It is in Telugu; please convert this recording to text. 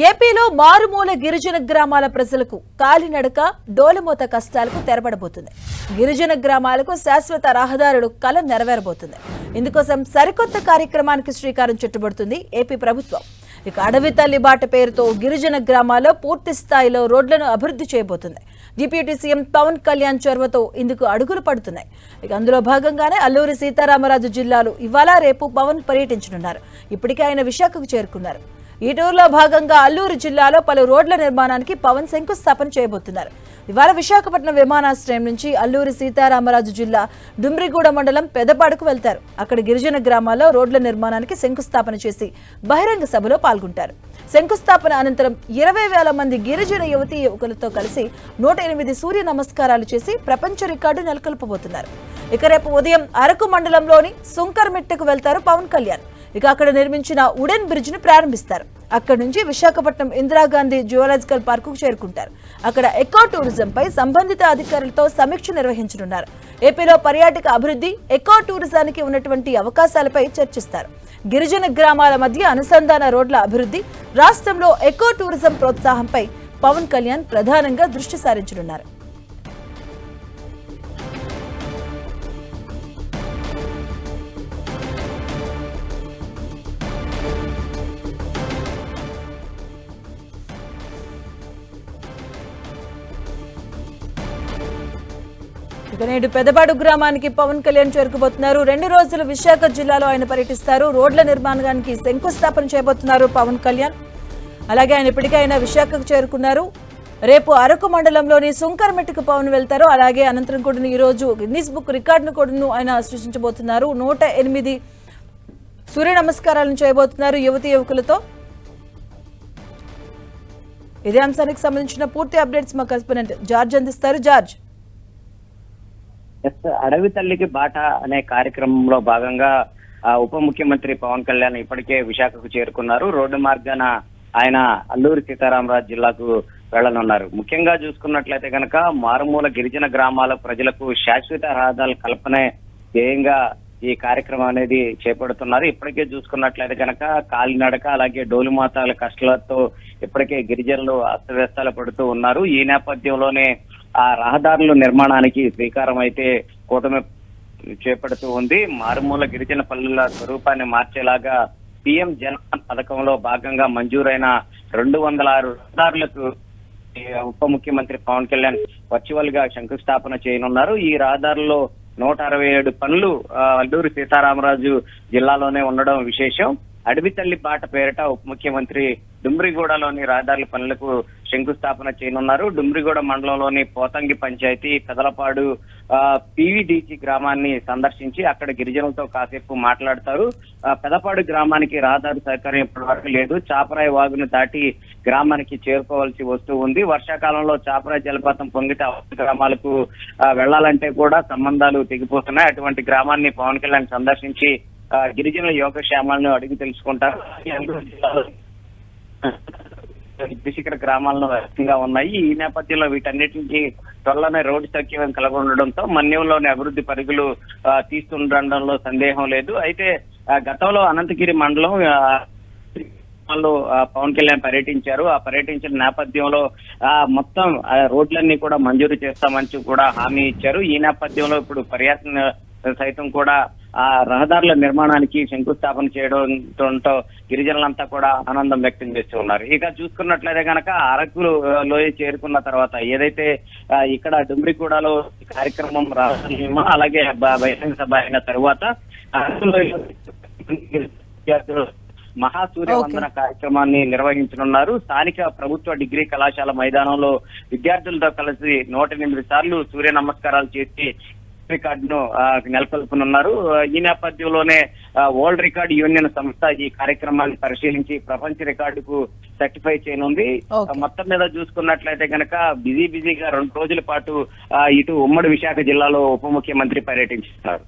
ఏపీలో మారుమూల గిరిజన గ్రామాల ప్రజలకు కాలినడక డోలమోత కష్టాలకు తెరపడబోతుంది. గిరిజన గ్రామాలకు శాశ్వత రహదారులు కల నెరవేరబోతుంది. ఇందుకోసం సరికొత్త కార్యక్రమానికి శ్రీకారం చుట్టబడుతుంది ఏపీ ప్రభుత్వం. ఇక అడవి తల్లి బాట పేరుతో గిరిజన గ్రామాల్లో పూర్తి స్థాయిలో రోడ్లను అభివృద్ధి చేయబోతుంది. డిప్యూటీ సీఎం పవన్ కళ్యాణ్ చొరవతో ఇందుకు అడుగులు పడుతున్నాయి. ఇక అందులో భాగంగానే అల్లూరి సీతారామరాజు జిల్లాలో ఇవాళ రేపు పవన్ పర్యటించనున్నారు. ఇప్పటికే ఆయన విశాఖకు చేరుకున్నారు. ఈ టూర్లో భాగంగా అల్లూరు జిల్లాలో పలు రోడ్ల నిర్మాణానికి పవన్ శంకుస్థాపన చేయబోతున్నారు. ఇవాళ విశాఖపట్నం విమానాశ్రయం నుంచి అల్లూరి సీతారామరాజు జిల్లా డుమ్రిగూడ మండలం పెదపాడుకు వెళ్తారు. అక్కడ గిరిజన గ్రామాల్లో రోడ్ల నిర్మాణానికి శంకుస్థాపన చేసి బహిరంగ సభలో పాల్గొంటారు. శంకుస్థాపన అనంతరం 20,000 మంది గిరిజన యువతీ యువకులతో కలిసి 108 సూర్య నమస్కారాలు చేసి ప్రపంచ రికార్డు నెలకొల్పబోతున్నారు. ఇక రేపు ఉదయం అరకు మండలంలోని సుంకర్మిట్టకు వెళ్తారు పవన్ కళ్యాణ్. ఇక అక్కడ నిర్మించిన వుడెన్ బ్రిడ్జ్ ను ప్రారంభిస్తారు. అక్కడి నుంచి విశాఖపట్నం ఇందిరాగాంధీ జువలాజికల్ పార్కు చేరుకుంటారు. అక్కడ ఎకో టూరిజం పై సంబంధిత అధికారులతో సమీక్ష నిర్వహించనున్నారు. ఏపీలో పర్యాటక అభివృద్ధి, ఎకో టూరిజానికి ఉన్నటువంటి అవకాశాలపై చర్చిస్తారు. గిరిజన గ్రామాల మధ్య అనుసంధాన రోడ్ల అభివృద్ధి, రాష్ట్రంలో ఎకో టూరిజం ప్రోత్సాహంపై పవన్ కళ్యాణ్ ప్రధానంగా దృష్టి సారించనున్నారు. ఇక నేడు పెదపాడు గ్రామానికి పవన్ కళ్యాణ్ చేరుకుపోతున్నారు. 2 రోజులు విశాఖ జిల్లాలో ఆయన పర్యటిస్తారు. రోడ్ల నిర్మాణానికి శంకుస్థాపన చేయబోతున్నారు పవన్ కళ్యాణ్. అలాగే ఆయన ఇప్పటికే ఆయన విశాఖకు చేరుకున్నారు. రేపు అరకు మండలంలోని సుంకర్మిట్టకు పవన్ వెళ్తారు. అలాగే అనంతరం కూడా ఈ రోజు గిన్నిస్ బుక్ రికార్డును కూడా ఆయన సృష్టించబోతున్నారు. 108 సూర్య నమస్కారాలను చేయబోతున్నారు యువతీ యువకులతో. ఇదే అంశానికి సంబంధించిన పూర్తి అప్డేట్స్ మా కరెస్పాండెంట్ జార్జ్ అందిస్తారు. జార్జ్, అడవి తల్లికి బాట అనే కార్యక్రమంలో భాగంగా ఉప ముఖ్యమంత్రి పవన్ కళ్యాణ్ ఇప్పటికే విశాఖకు చేరుకున్నారు. రోడ్డు మార్గాన ఆయన అల్లూరి సీతారామరాజు జిల్లాకు వెళ్లనున్నారు. ముఖ్యంగా చూసుకున్నట్లయితే కనుక మారుమూల గిరిజన గ్రామాల ప్రజలకు శాశ్వత రహదారుల కల్పనే ధ్యేయంగా ఈ కార్యక్రమం అనేది చేపడుతున్నారు. ఇప్పటికే చూసుకున్నట్లయితే కనుక కాలినడక అలాగే డోలుమాతాల కష్టాలతో ఇప్పటికే గిరిజనులు అస్తవ్యస్తాలు పడుతూ ఉన్నారు. ఈ నేపథ్యంలోనే ఆ రహదారుల నిర్మాణానికి శ్రీకారం అయితే కూటమి చేపడుతూ ఉంది. మారుమూల గిరిజన పల్లెల స్వరూపాన్ని మార్చేలాగా పీఎం జన్ పథకంలో భాగంగా మంజూరైన 206 రహదారులకు ఉప ముఖ్యమంత్రి పవన్ కళ్యాణ్ వర్చువల్ గా శంకుస్థాపన చేయనున్నారు. ఈ రహదారుల్లో 167 పనులు అల్లూరి సీతారామరాజు జిల్లాలోనే ఉండడం విశేషం. అడవి తల్లి బాట పేరిట ఉప ముఖ్యమంత్రి డుమ్రిగూడలోని రహదారుల పనులకు శంకుస్థాపన చేయనున్నారు. డుమ్రిగూడ మండలంలోని పోతంగి పంచాయతీ పెదలపాడు పివిడిసి గ్రామాన్ని సందర్శించి అక్కడ గిరిజనులతో కాసేపు మాట్లాడతారు. పెదపాడు గ్రామానికి రహదారి సౌకర్యం ఇప్పటి వరకు లేదు. చాపరాయి వాగును దాటి గ్రామానికి చేరుకోవాల్సి వస్తూ ఉంది. వర్షాకాలంలో చాపరాయి జలపాతం పొంగితే గ్రామాలకు వెళ్లాలంటే కూడా సంబంధాలు తెగిపోతున్నాయి. అటువంటి గ్రామాన్ని పవన్ కళ్యాణ్ సందర్శించి గిరిజనుల యోగక్షేమాలను అడిగి తెలుసుకుంటారు. శిఖర గ్రామాల్లో వ్యక్తంగా ఉన్నాయి. ఈ నేపథ్యంలో వీటన్నిటికి త్వరలోనే రోడ్డు సౌకర్యం కలగొనడంతో మన్యంలోని అభివృద్ధి పరుగులు తీస్తుండడంలో సందేహం లేదు. అయితే గతంలో అనంతగిరి మండలం పవన్ కళ్యాణ్ పర్యటించారు. ఆ పర్యటించిన నేపథ్యంలో మొత్తం రోడ్లన్నీ కూడా మంజూరు చేస్తామని కూడా హామీ ఇచ్చారు. ఈ నేపథ్యంలో ఇప్పుడు పర్యటన సైతం కూడా ఆ రహదారుల నిర్మాణానికి శంకుస్థాపన చేయడంతో గిరిజనులంతా కూడా ఆనందం వ్యక్తం చేస్తూ ఉన్నారు. ఇక చూసుకున్నట్లయితే కనుక అరకు లోయ చేరుకున్న తర్వాత ఏదైతే ఇక్కడ డుమ్రిగూడలో కార్యక్రమం రాష్ట్ర అలాగే బహిరంగ సభ అయిన తర్వాత అరకులోయ మహాసూర్య వందన కార్యక్రమాన్ని నిర్వహించనున్నారు. స్థానిక ప్రభుత్వ డిగ్రీ కళాశాల మైదానంలో విద్యార్థులతో కలిసి 108 సార్లు సూర్య నమస్కారాలు చేసి రికార్డును నెలకొల్పనున్నారు. ఈ నేపథ్యంలోనే వరల్డ్ రికార్డ్ యూనియన్ సంస్థ ఈ కార్యక్రమాన్ని పరిశీలించి ప్రపంచ రికార్డుకు సర్టిఫై చేయనుంది. మొత్తం మీద చూసుకున్నట్లయితే కనుక బిజీగా 2 రోజుల పాటు ఇటు ఉమ్మడి విశాఖ జిల్లాలో ఉప ముఖ్యమంత్రి పర్యటించారు.